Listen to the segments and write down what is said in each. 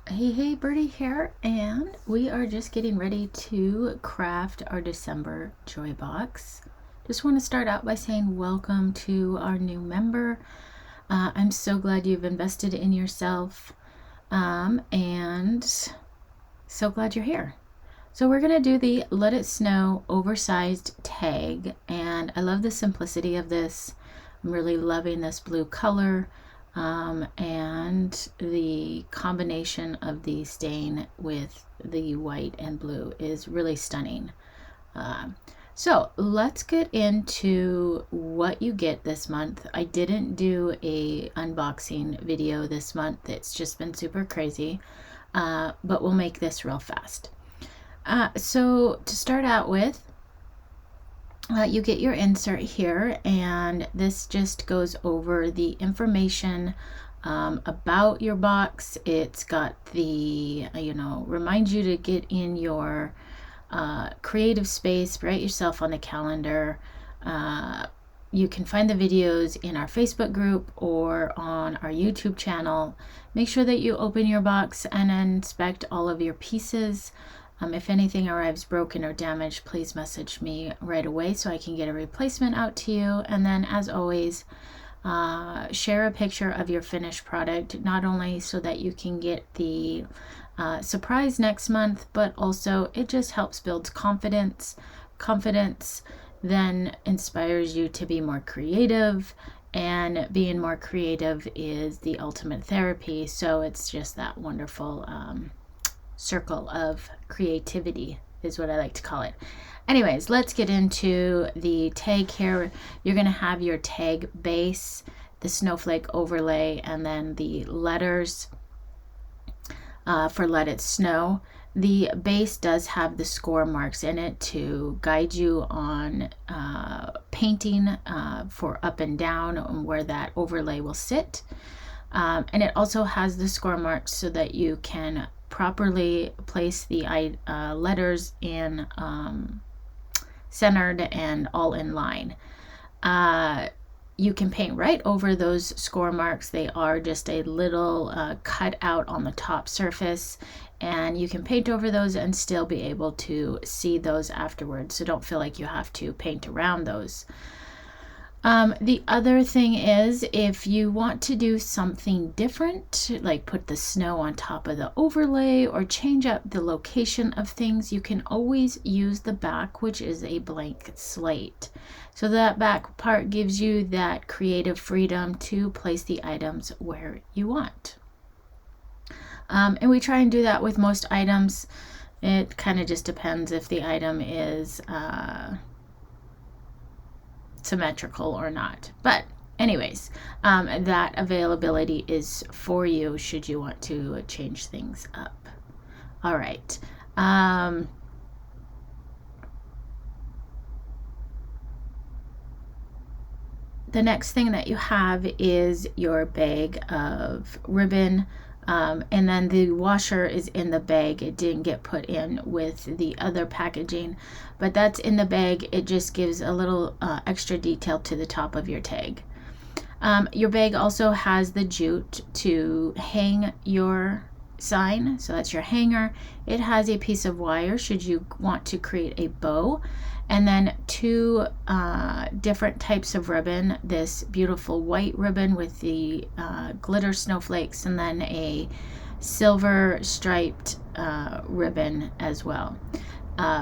Hey, Birdie here, and we are just getting ready to craft our December Joy Box. Just want to start out by saying welcome to our new member. I'm so glad you've invested in yourself, and so glad you're here. So we're going to do the Let It Snow oversized tag, and I love the simplicity of this. I'm really loving this blue color. And the combination of the stain with the white and blue is really stunning. So let's get into what you get this month. I didn't do a unboxing video this month. It's just been super crazy, but we'll make this real fast. So to start out with, you get your insert here, and this just goes over the information about your box. It's got the, reminds you to get in your creative space, write yourself on the calendar. You can find the videos in our Facebook group or on our YouTube channel. Make sure that you open your box and inspect all of your pieces. If anything arrives broken or damaged, please message me right away so I can get a replacement out to you. And then, as always, share a picture of your finished product, not only so that you can get the surprise next month, but also it just helps build confidence. Confidence then inspires you to be more creative, and being more creative is the ultimate therapy. So it's just that wonderful circle of creativity is what I like to call it. Anyways, let's get into the tag here. You're going to have your tag base, the snowflake overlay, and then the letters for Let It Snow. The base does have the score marks in it to guide you on painting for up and down and where that overlay will sit. And it also has the score marks so that you can properly place the letters in centered and all in line. You can paint right over those score marks. They are just a little cut out on the top surface, and you can paint over those and still be able to see those afterwards. So don't feel like you have to paint around those. The other thing is, if you want to do something different, like put the snow on top of the overlay or change up the location of things, you can always use the back, which is a blank slate. So that back part gives you that creative freedom to place the items where you want. And we try and do that with most items. It kind of just depends if the item is symmetrical or not. But anyways, that availability is for you should you want to change things up. All right. The next thing that you have is your bag of ribbon. And then the washer is in the bag. It didn't get put in with the other packaging, but that's in the bag. It just gives a little extra detail to the top of your tag. Your bag also has the jute to hang your sign, so that's your hanger. It has a piece of wire should you want to create a bow, and then two different types of ribbon, this beautiful white ribbon with the glitter snowflakes, and then a silver striped ribbon as well.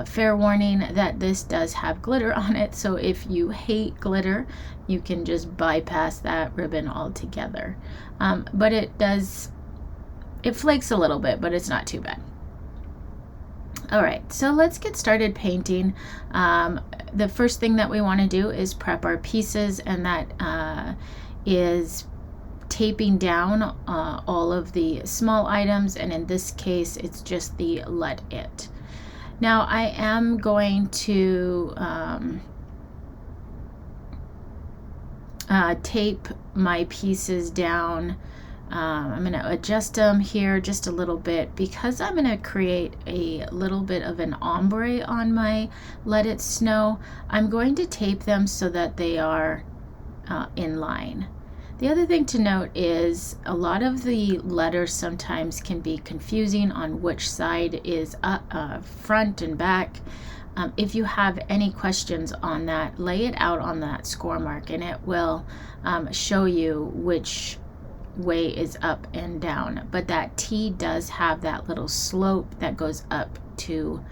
Fair warning that this does have glitter on it, so if you hate glitter, you can just bypass that ribbon altogether. But it flakes a little bit, but it's not too bad. All right, so let's get started painting. The first thing that we want to do is prep our pieces, and that is taping down all of the small items, and in this case, it's just the Let It. Now I am going to tape my pieces down. I'm going to adjust them here just a little bit because I'm going to create a little bit of an ombre on my Let It Snow. I'm going to tape them so that they are in line. The other thing to note is a lot of the letters sometimes can be confusing on which side is front and back. If you have any questions on that, lay it out on that score mark and it will show you which way is up and down. But that T does have that little slope that goes up to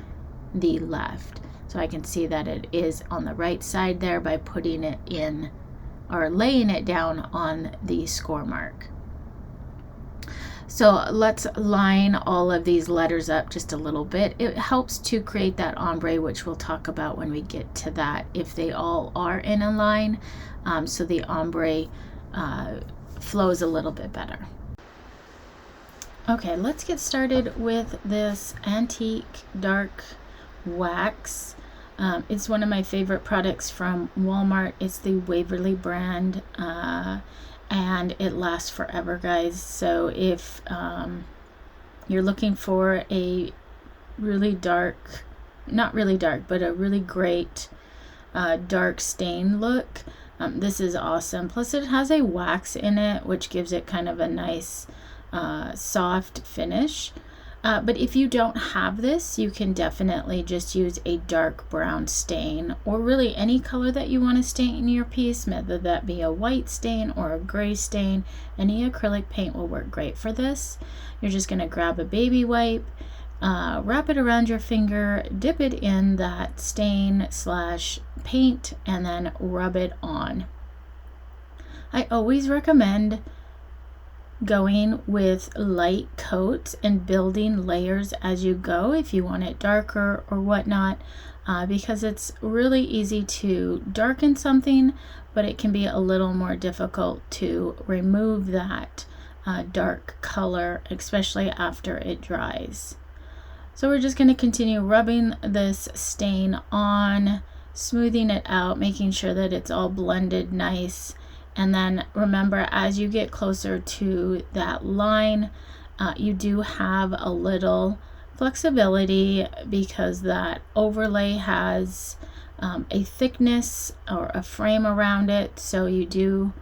the left. So I can see that it is on the right side there by putting it in or laying it down on the score mark. So let's line all of these letters up just a little bit. It helps to create that ombre, which we'll talk about when we get to that, if they all are in a line, so the ombre flows a little bit better. Okay, let's get started with this antique dark wax. It's one of my favorite products from Walmart. It's the Waverly brand, and it lasts forever, guys. So if you're looking for a really dark, not really dark, but a really great dark stain look, this is awesome. Plus it has a wax in it, which gives it kind of a nice soft finish. But if you don't have this, you can definitely just use a dark brown stain, or really any color that you want to stain your piece, whether that be a white stain or a gray stain. Any acrylic paint will work great for this. You're just going to grab a baby wipe, wrap it around your finger, dip it in that stain / paint, and then rub it on. I always recommend going with light coats and building layers as you go if you want it darker or whatnot, because it's really easy to darken something, but it can be a little more difficult to remove that dark color, especially after it dries. So we're just going to continue rubbing this stain on, smoothing it out, making sure that it's all blended nice. And then remember, as you get closer to that line, you do have a little flexibility because that overlay has a thickness or a frame around it. So you do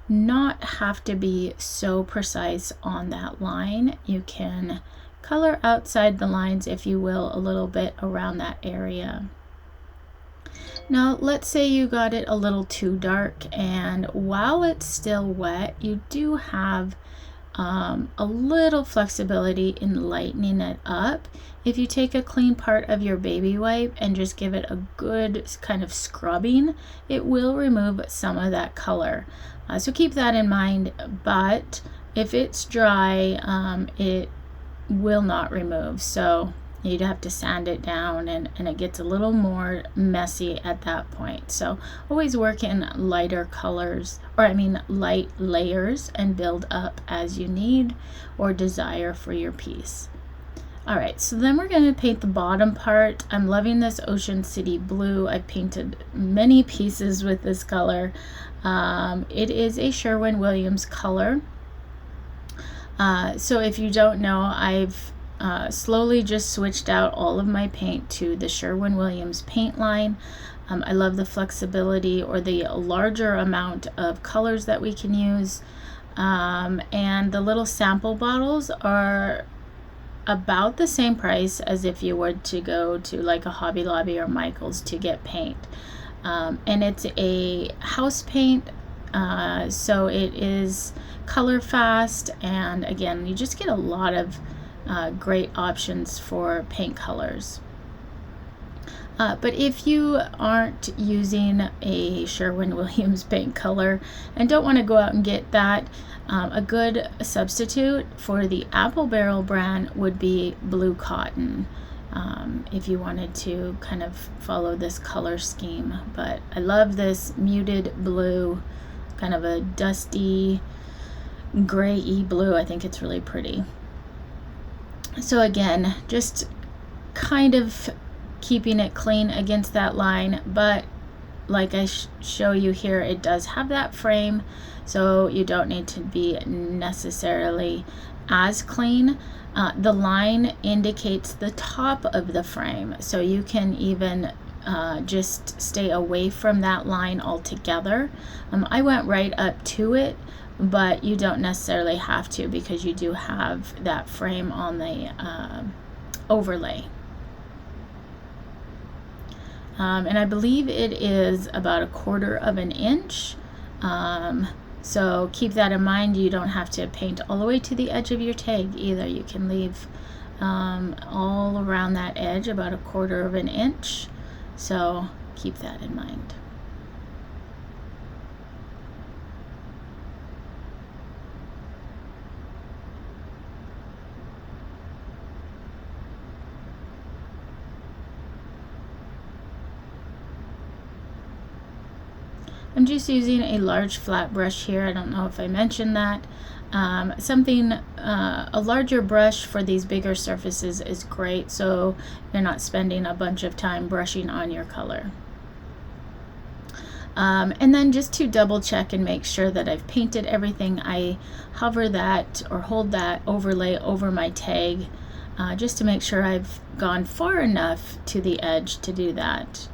not have to be so precise on that line. You can color outside the lines, if you will, a little bit around that area. Now, let's say you got it a little too dark, and while it's still wet, you do have a little flexibility in lightening it up. If you take a clean part of your baby wipe and just give it a good kind of scrubbing, it will remove some of that color. So keep that in mind, but if it's dry, it will not remove. So you'd have to sand it down, and it gets a little more messy at that point. So always work in lighter colors, light layers, and build up as you need or desire for your piece. All right, so then we're going to paint the bottom part. I'm loving this Ocean City blue. I've painted many pieces with this color. It is a Sherwin-Williams color. So if you don't know, I've slowly just switched out all of my paint to the Sherwin-Williams paint line. I love the flexibility, or the larger amount of colors that we can use. And the little sample bottles are about the same price as if you were to go to like a Hobby Lobby or Michael's to get paint. And it's a house paint, so it is color fast, and again, you just get a lot of great options for paint colors. But if you aren't using a Sherwin-Williams paint color and don't want to go out and get that, a good substitute for the Apple Barrel brand would be Blue Cotton, if you wanted to kind of follow this color scheme. But I love this muted blue, kind of a dusty gray-y blue. I think it's really pretty. So again, just kind of keeping it clean against that line, but like I show you here, it does have that frame, so you don't need to be necessarily as clean. The line indicates the top of the frame, so you can even just stay away from that line altogether. I went right up to it, but you don't necessarily have to because you do have that frame on the overlay. And I believe it is about 1/4 of an inch. So keep that in mind. You don't have to paint all the way to the edge of your tag either. You can leave all around that edge about 1/4 of an inch. So keep that in mind. I'm just using a large flat brush here. I don't know if I mentioned that. A larger brush for these bigger surfaces is great, so you're not spending a bunch of time brushing on your color. And then just to double check and make sure that I've painted everything, I hover that or hold that overlay over my tag just to make sure I've gone far enough to the edge to do that.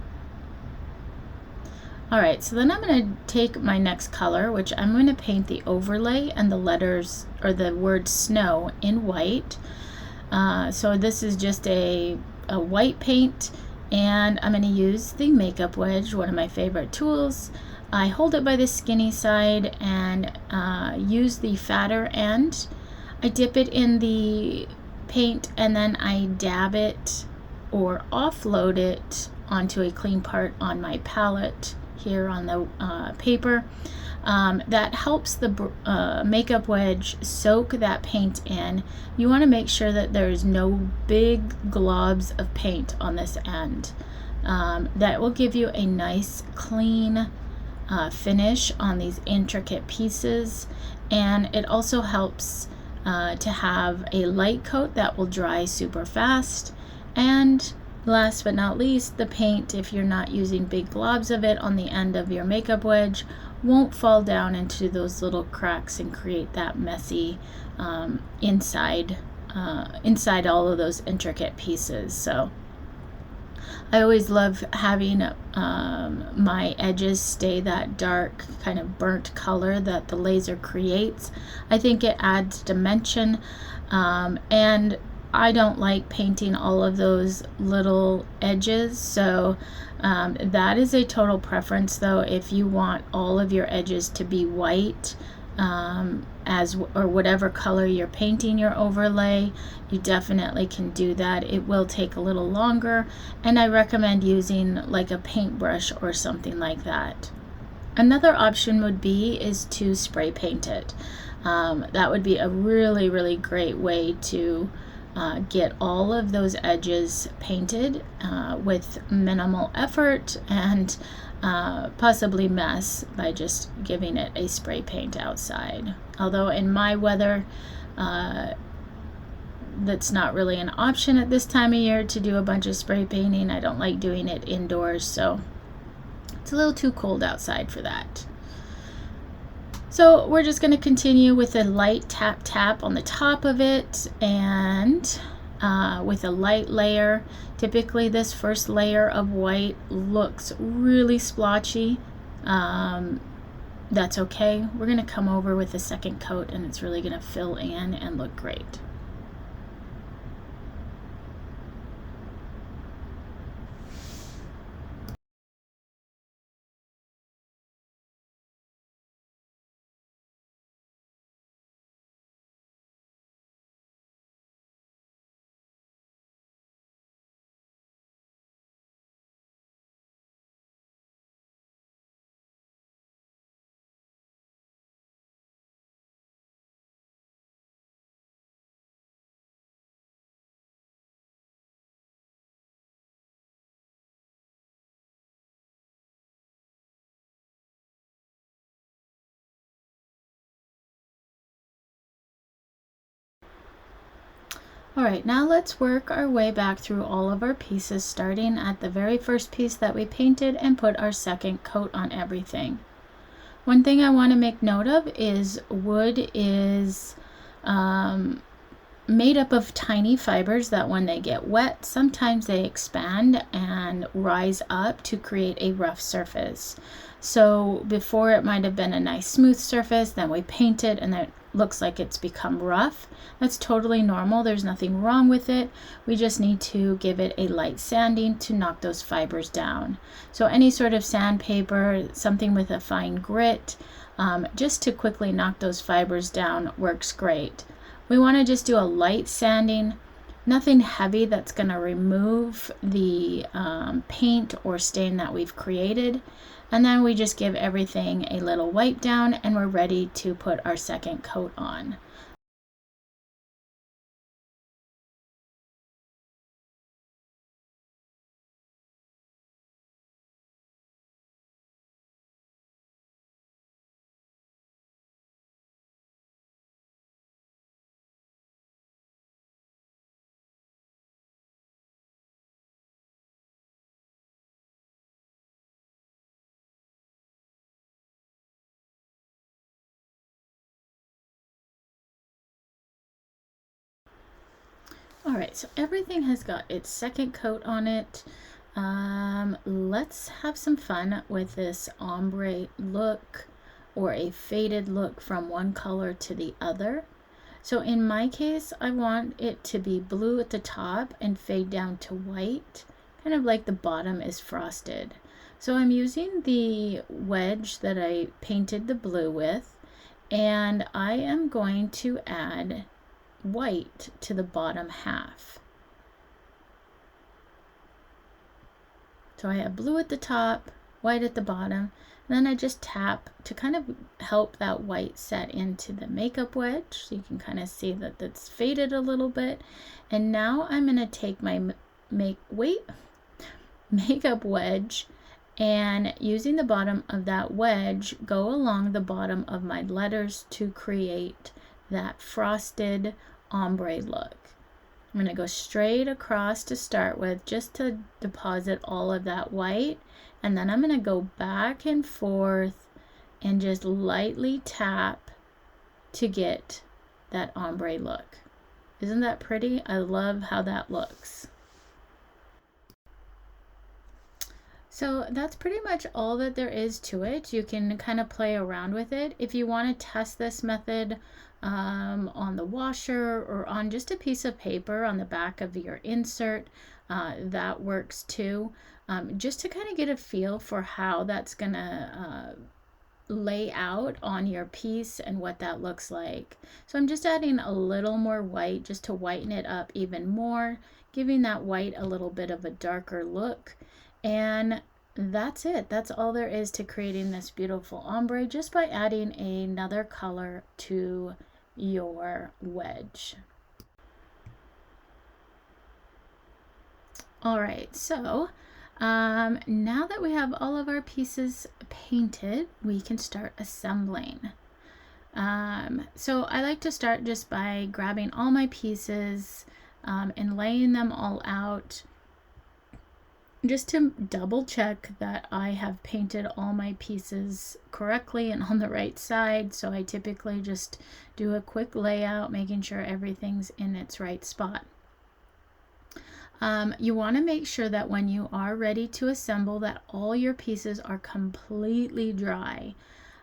Alright, so then I'm going to take my next color, which I'm going to paint the overlay and the letters or the word snow in white. So this is just a white paint, and I'm going to use the makeup wedge, one of my favorite tools. I hold it by the skinny side and use the fatter end. I dip it in the paint and then I dab it or offload it onto a clean part on my palette here on the paper. That helps the makeup wedge soak that paint in. You want to make sure that there's no big globs of paint on this end. That will give you a nice clean finish on these intricate pieces, and it also helps to have a light coat that will dry super fast. And last but not least, the paint, if you're not using big globs of it on the end of your makeup wedge, won't fall down into those little cracks and create that messy inside all of those intricate pieces. So I always love having my edges stay that dark kind of burnt color that the laser creates. I think it adds dimension, and I don't like painting all of those little edges, so that is a total preference though. If you want all of your edges to be white, or whatever color you're painting your overlay, you definitely can do that. It will take a little longer, and I recommend using like a paintbrush or something like that. Another option would be is to spray paint it. That would be a really, really great way to get all of those edges painted with minimal effort and possibly mess by just giving it a spray paint outside. Although in my weather, that's not really an option at this time of year to do a bunch of spray painting. I don't like doing it indoors, so it's a little too cold outside for that. So we're just going to continue with a light tap on the top of it, and with a light layer. Typically this first layer of white looks really splotchy. That's okay. We're going to come over with a second coat and it's really going to fill in and look great. Alright, now let's work our way back through all of our pieces, starting at the very first piece that we painted and put our second coat on everything. One thing I want to make note of is wood is made up of tiny fibers that when they get wet, sometimes they expand and rise up to create a rough surface. So before it might have been a nice smooth surface, then we paint it and it looks like it's become rough. That's totally normal. There's nothing wrong with it. We just need to give it a light sanding to knock those fibers down. So any sort of sandpaper, something with a fine grit, just to quickly knock those fibers down works great. We want to just do a light sanding, nothing heavy that's going to remove the paint or stain that we've created. And then we just give everything a little wipe down and we're ready to put our second coat on. All right, so everything has got its second coat on it. Let's have some fun with this ombre look or a faded look from one color to the other. So in my case, I want it to be blue at the top and fade down to white, kind of like the bottom is frosted. So I'm using the wedge that I painted the blue with, and I am going to add white to the bottom half. So I have blue at the top, white at the bottom, and then I just tap to kind of help that white set into the makeup wedge. So you can kind of see that that's faded a little bit. And now I'm going to take my makeup wedge and using the bottom of that wedge, go along the bottom of my letters to create that frosted ombre look. I'm going to go straight across to start with just to deposit all of that white, and then I'm going to go back and forth and just lightly tap to get that ombre look. Isn't that pretty? I love how that looks. So that's pretty much all that there is to it. You can kind of play around with it. If you want to test this method on the washer or on just a piece of paper on the back of your insert, that works too. Just to kind of get a feel for how that's going to lay out on your piece and what that looks like. So I'm just adding a little more white just to whiten it up even more, giving that white a little bit of a darker look. And that's it. That's all there is to creating this beautiful ombre, just by adding another color to your wedge. All right, so now that we have all of our pieces painted, we can start assembling. So I like to start just by grabbing all my pieces and laying them all out, just to double check that I have painted all my pieces correctly and on the right side. So I typically just do a quick layout, making sure everything's in its right spot. You want to make sure that when you are ready to assemble that all your pieces are completely dry.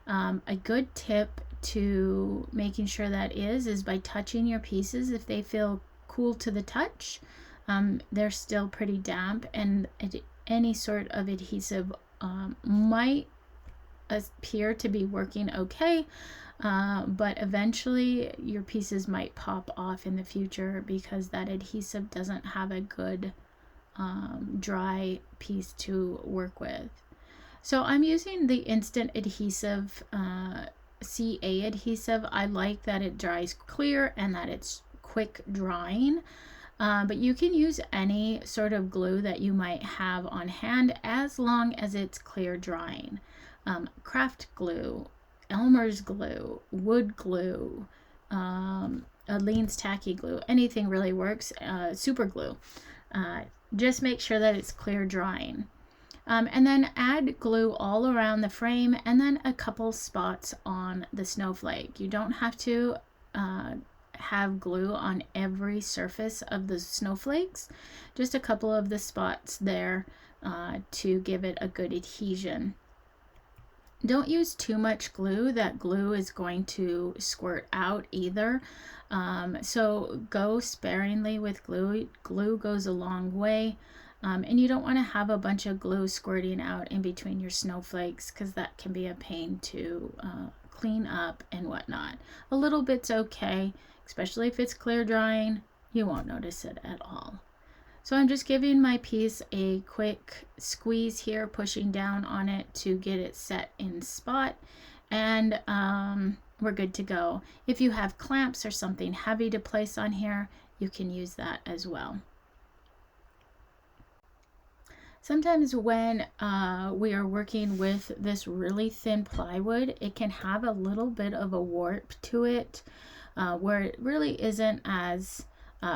A good tip to making sure that is by touching your pieces. If they feel cool to the touch, they're still pretty damp, and any sort of adhesive might appear to be working okay, but eventually your pieces might pop off in the future because that adhesive doesn't have a good dry piece to work with. So I'm using the Instant Adhesive CA adhesive. I like that it dries clear and that it's quick drying. But you can use any sort of glue that you might have on hand as long as it's clear drying. Craft glue, Elmer's glue, wood glue, Aleene's tacky glue, anything really works. Super glue. Just make sure that it's clear drying. And then add glue all around the frame and then a couple spots on the snowflake. You don't have to have glue on every surface of the snowflakes, just a couple of the spots there to give it a good adhesion. Don't use too much glue. That glue is going to squirt out either. So go sparingly with glue. Glue goes a long way. And you don't want to have a bunch of glue squirting out in between your snowflakes, because that can be a pain to clean up and whatnot. A little bit's okay, especially if it's clear drying. You won't notice it at all. So I'm just giving my piece a quick squeeze here, pushing down on it to get it set in spot, and we're good to go. If you have clamps or something heavy to place on here, you can use that as well. Sometimes when we are working with this really thin plywood, it can have a little bit of a warp to it, where it really isn't as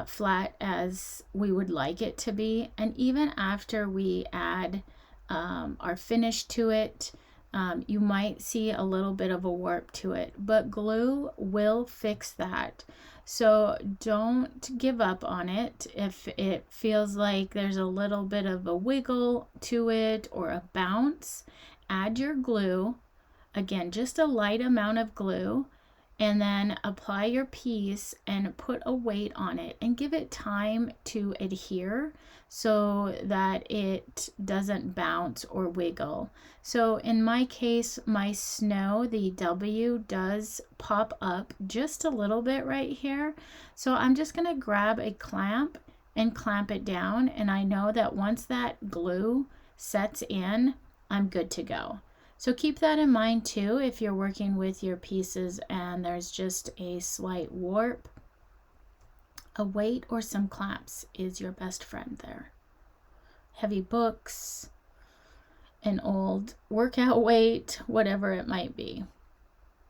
flat as we would like it to be. And even after we add our finish to it, you might see a little bit of a warp to it, but glue will fix that. So don't give up on it. If it feels like there's a little bit of a wiggle to it or a bounce, add your glue. Again, just a light amount of glue, and then apply your piece and put a weight on it and give it time to adhere so that it doesn't bounce or wiggle. So in my case, my snow, the W does pop up just a little bit right here. So I'm just going to grab a clamp and clamp it down. And I know that once that glue sets in, I'm good to go. So keep that in mind too if you're working with your pieces and there's just a slight warp. A weight or some clamps is your best friend there. Heavy books, an old workout weight, whatever it might be.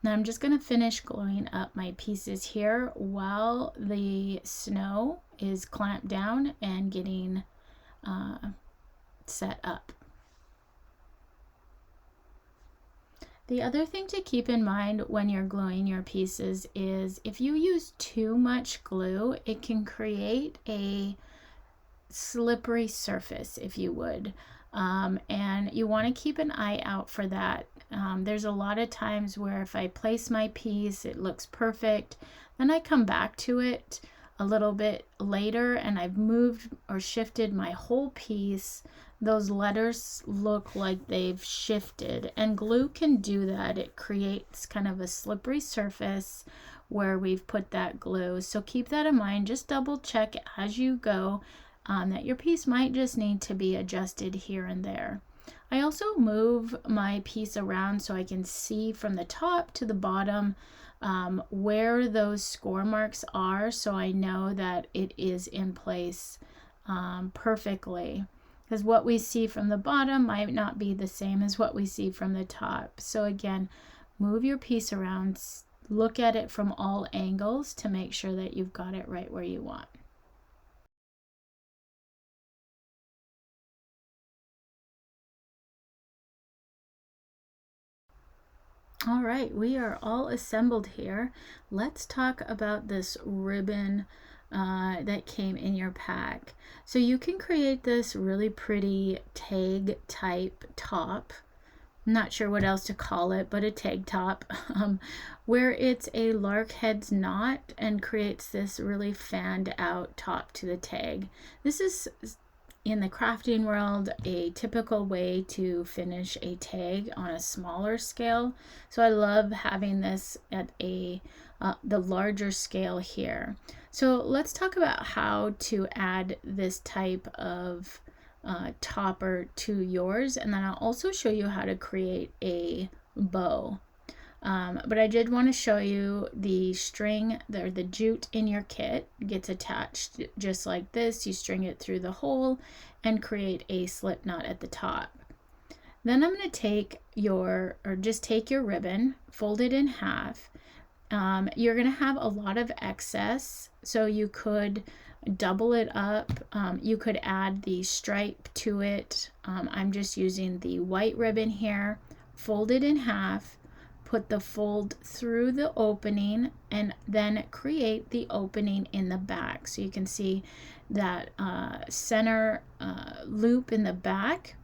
Now I'm just going to finish gluing up my pieces here while the snow is clamped down and getting set up. The other thing to keep in mind when you're gluing your pieces is if you use too much glue, it can create a slippery surface, if you would. And you want to keep an eye out for that. There's a lot of times where if I place my piece, it looks perfect. Then I come back to it a little bit later and I've moved or shifted my whole piece. Those letters look like they've shifted, and glue can do that. It creates kind of a slippery surface where we've put that glue. So keep that in mind. Just double check as you go that your piece might just need to be adjusted here and there. I also move my piece around so I can see from the top to the bottom where those score marks are, so I know that it is in place perfectly. Because what we see from the bottom might not be the same as what we see from the top. So again, move your piece around, look at it from all angles to make sure that you've got it right where you want. All right, we are all assembled here. Let's talk about this ribbon that came in your pack. So you can create this really pretty tag type top. I'm not sure what else to call it, but a tag top, where it's a lark head's knot and creates this really fanned out top to the tag. This is, in the crafting world, a typical way to finish a tag on a smaller scale. So I love having this at the larger scale here. So let's talk about how to add this type of topper to yours, and then I'll also show you how to create a bow. But I did want to show you the string, the jute in your kit gets attached just like this. You string it through the hole and create a slip knot at the top. Then I'm going to take your ribbon, fold it in half. You're going to have a lot of excess, so you could double it up. You could add the stripe to it. I'm just using the white ribbon here, fold it in half, put the fold through the opening and then create the opening in the back. So you can see that center loop in the back.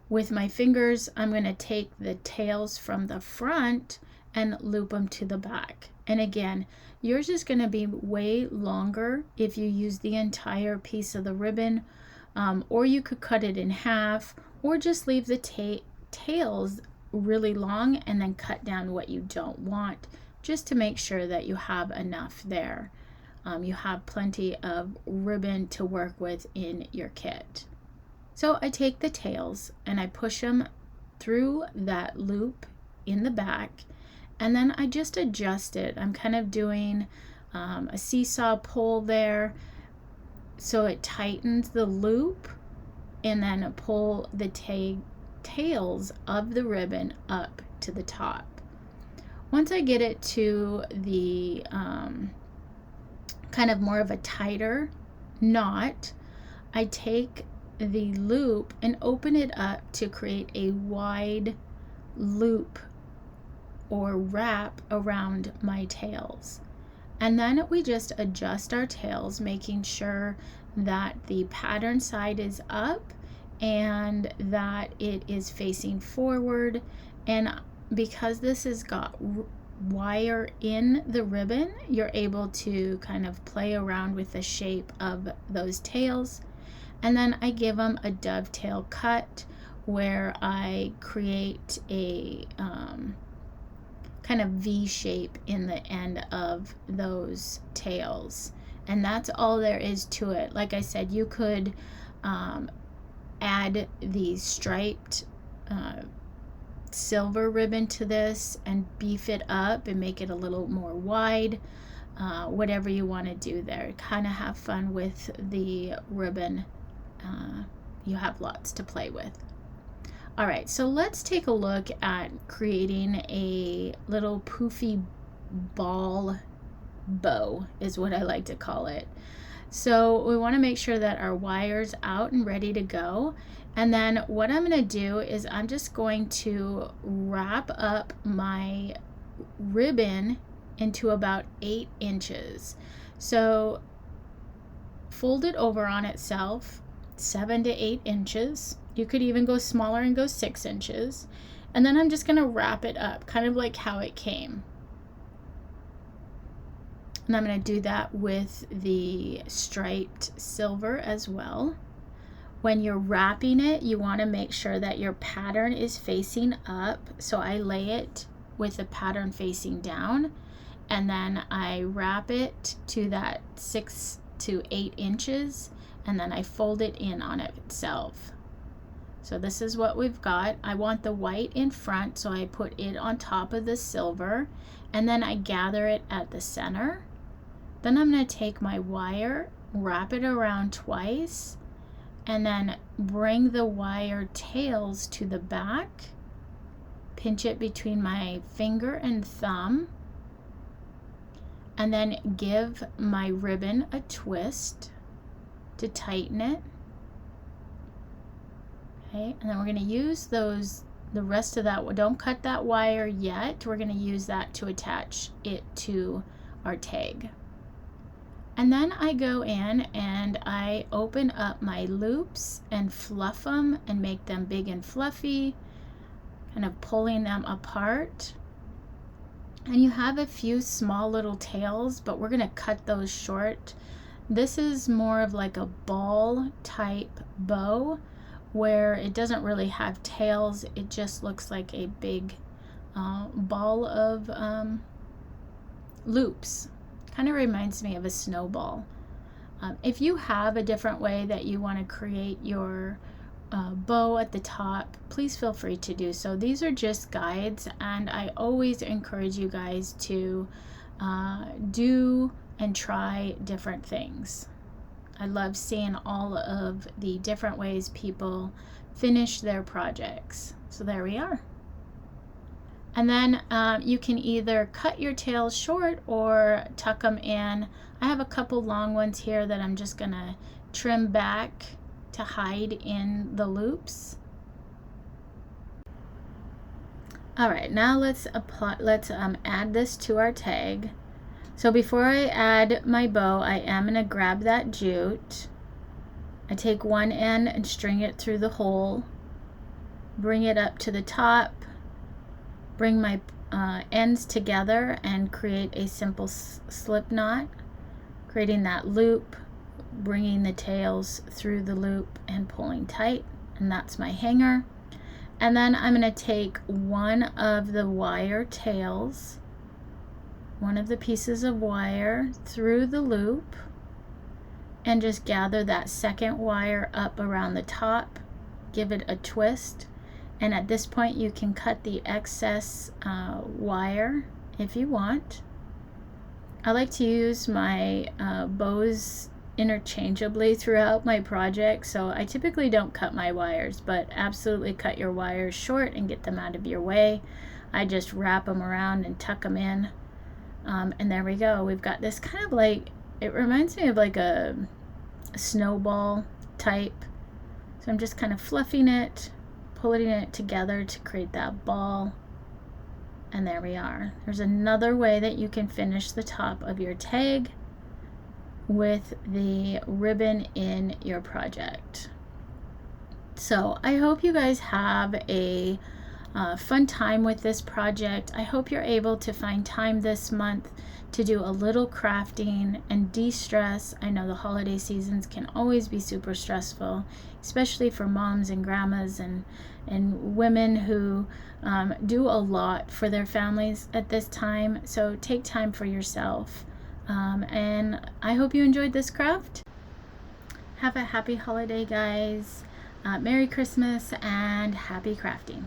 With my fingers, I'm going to take the tails from the front and loop them to the back. And again, yours is going to be way longer if you use the entire piece of the ribbon, or you could cut it in half, or just leave the tails really long and then cut down what you don't want, just to make sure that you have enough there. You have plenty of ribbon to work with in your kit. So I take the tails and I push them through that loop in the back, and then I just adjust it. I'm kind of doing a seesaw pull there, so it tightens the loop, and then pull the tails of the ribbon up to the top. Once I get it to the kind of more of a tighter knot, I take the loop and open it up to create a wide loop or wrap around my tails. And then we just adjust our tails, making sure that the pattern side is up and that it is facing forward. And because this has got wire in the ribbon, you're able to kind of play around with the shape of those tails. And then I give them a dovetail cut where I create a kind of V shape in the end of those tails. And that's all there is to it. Like I said, you could add the striped silver ribbon to this and beef it up and make it a little more wide. Whatever you want to do there. Kind of have fun with the ribbon. You have lots to play with. All right, so let's take a look at creating a little poofy ball bow, is what I like to call it. So we want to make sure that our wire's out and ready to go. And then what I'm going to do is I'm just going to wrap up my ribbon into about 8 inches. So fold it over on itself, 7 to 8 inches. You could even go smaller and go 6 inches. And then I'm just going to wrap it up, kind of like how it came. And I'm going to do that with the striped silver as well. When you're wrapping it, you want to make sure that your pattern is facing up. So I lay it with the pattern facing down, and then I wrap it to that 6 to 8 inches, and then I fold it in on itself. So this is what we've got. I want the white in front, so I put it on top of the silver, and then I gather it at the center. Then I'm going to take my wire, wrap it around twice, and then bring the wire tails to the back, pinch it between my finger and thumb, and then give my ribbon a twist to tighten it. Okay, and then we're going to use the rest of that. Don't cut that wire yet. We're going to use that to attach it to our tag. And then I go in and I open up my loops and fluff them and make them big and fluffy, kind of pulling them apart. And you have a few small little tails, but we're going to cut those short. This is more of like a ball type bow, where it doesn't really have tails. It just looks like a big ball of loops. Kind of reminds me of a snowball. If you have a different way that you want to create your bow at the top, please feel free to do so. These are just guides, and I always encourage you guys to do and try different things. I love seeing all of the different ways people finish their projects. So there we are. And then you can either cut your tails short or tuck them in. I have a couple long ones here that I'm just gonna trim back to hide in the loops. All right, now let's add this to our tag. So before I add my bow, I am going to grab that jute. I take one end and string it through the hole, bring it up to the top, bring my ends together and create a simple slip knot, creating that loop, bringing the tails through the loop and pulling tight, and that's my hanger. And then I'm going to take one of the wire tails, one of the pieces of wire through the loop, and just gather that second wire up around the top, give it a twist, and at this point you can cut the excess wire if you want. I like to use my bows interchangeably throughout my project, so I typically don't cut my wires, but absolutely cut your wires short and get them out of your way. I just wrap them around and tuck them in, and there we go. We've got this kind of like, it reminds me of like a snowball type, so I'm just kind of fluffing it, pulling it together to create that ball, and there we are. There's another way that you can finish the top of your tag with the ribbon in your project. So I hope you guys have a fun time with this project. I hope you're able to find time this month to do a little crafting and de-stress. I know the holiday seasons can always be super stressful, especially for moms and grandmas and women who do a lot for their families at this time. So take time for yourself. And I hope you enjoyed this craft. Have a happy holiday, guys. Merry Christmas and happy crafting.